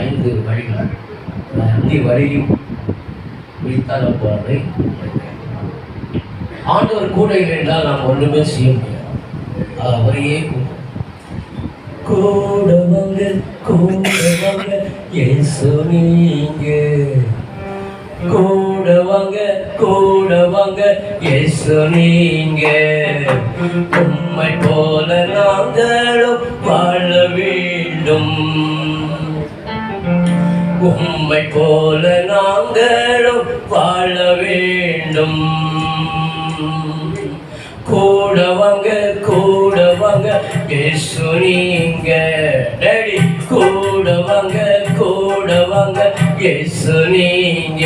5 வழிகள் 5 வழியும் விழித்தால் போறதை ஆண்டவர் கூட இருந்தால் நாம் ஒன்றுமே செய்ய முடியாது. அவரையே கூடவங்க கூடவங்க இயேசு நீங்க கூடவங்க கூடவங்க இயேசு நீங்க உம்மை போல நாங்களும் வாழ வேண்டும். உம்மை போல நாங்களும் வாழ வேண்டும். கூடவங்க கூடவங்க இயேசு நீங்க டேடி கூடவங்க கூடவங்க இயேசு நீங்க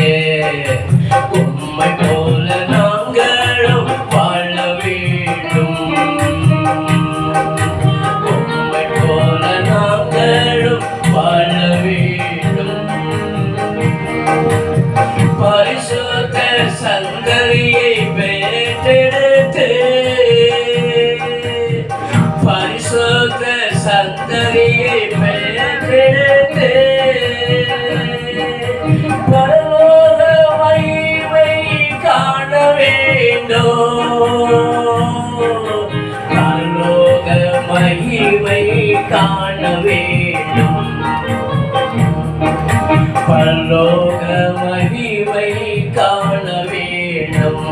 உம்மை போல நாங்களும் வாழ வேண்டும். உம்மை போல நாங்களும் வாழ வேண்டும். பரிசுத்த சந்ததியை பெற்றெடுத்து பரிசுத்த சந்ததியை பெற்றெடுத்து பரலோக மகிமை காண வேண்டும். பரலோக மகிமை காண வேண்டும். பரலோக மகிமை காண வேண்டும்.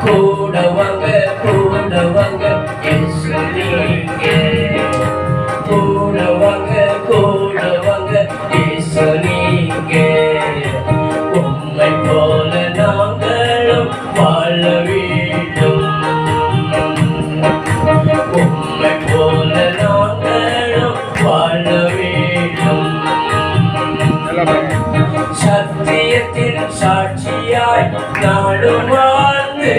கூடவங்க கூடவங்க இயேசு நீங்க கூடவங்க கூடவங்க இயேசு நீங்க உம்மை போல நாங்களும் வாழ வேண்டும். உம்மை போல நாங்களும் வாழ வேண்டும். சத்தியத்தின் சாட்சியாய் நாடும் வாழ்ந்து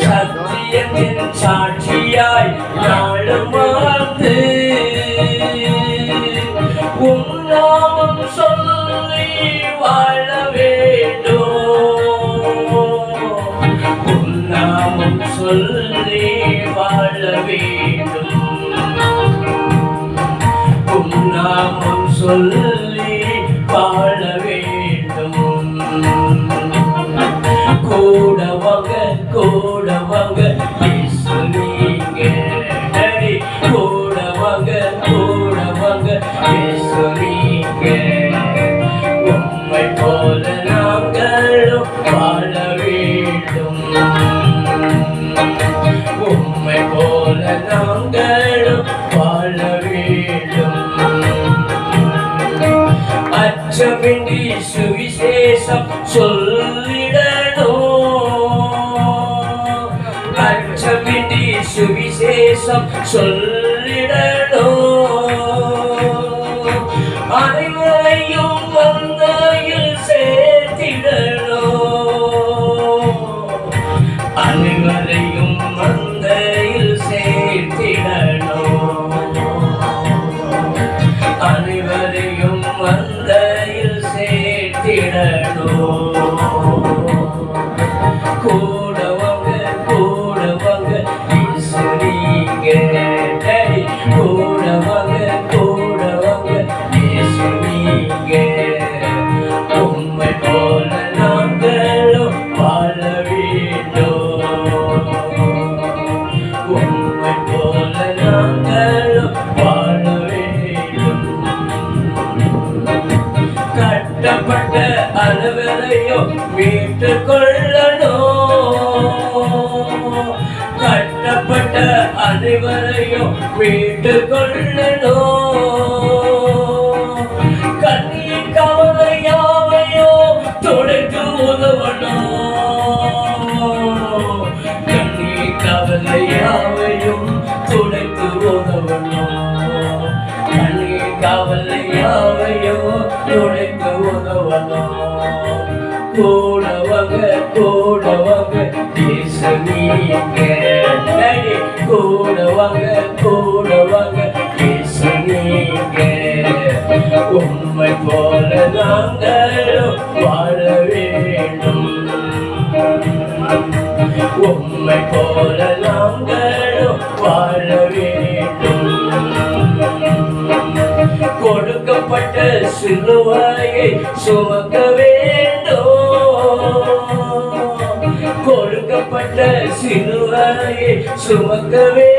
சத்தியத்தின் சாட்சியாய் நாடும் வாழ்ந்து உம் நாமம் சொல்லி வாழ வேண்டும். உம் நாமம் சொல்லி வாழ வேண்டும். உம் நாமம் சொல்லி வாழ வேண்டும். கூடவங்க கூடவங்க இயேசு நீங்க டேடி கூடவங்க கூடவங்க இயேசு நீங்க உம்மை போல நாங்களும் வாழ வேண்டும். உம்மை போல நாங்களும் வாழ வேண்டும். அச்சமின்றி சுவிசேஷம் சொல்லிடணும். அச்சமின்றி சுவிசேஷம் சொல்லிடணும். அனைவரையும் மந்தையில் சேர்த்திடணும். அனைவரையும் மந்தையில் சேர்த்திடணும். அனைவரையும் மந்தையில் சேர்த்திடணும். கூடவங்க கூடவங்க இயேசு நீங்க டேடி கூடவங்க கூடவங்க இயேசு நீங்க உம்மை போல நாங்களும் வாழ வேண்டும். உம்மை போல நாங்களும் வாழ வேண்டும். கட்டப்பட்ட அனைவரையும் மீட்டுக் கொள்ளணும். கட்டப்பட்ட அனைவரையும் மீட்டுக் கொள்ளணும். கண்ணீர் கவலை யாவையும் துடைத்து உதவணும். கண்ணீர் கவலை யாவையும் துடைத்து உதவணும். கண்ணீர் கவலை யாவையும் துடைத்து உதவணும். கூடவங்க கூடவங்க இயேசு நீங்க டேடி கூடவங்க கூடவங்க இயேசு நீங்க உம்மை போல நாங்களும் வாழ வேண்டும். உம்மை போல நாங்களும் வாழ வேண்டும். சிலுவையை சுமக்க வேண்டும். கொடுக்கப்பட்ட சிலுவையை சுமக்க வேண்டும்.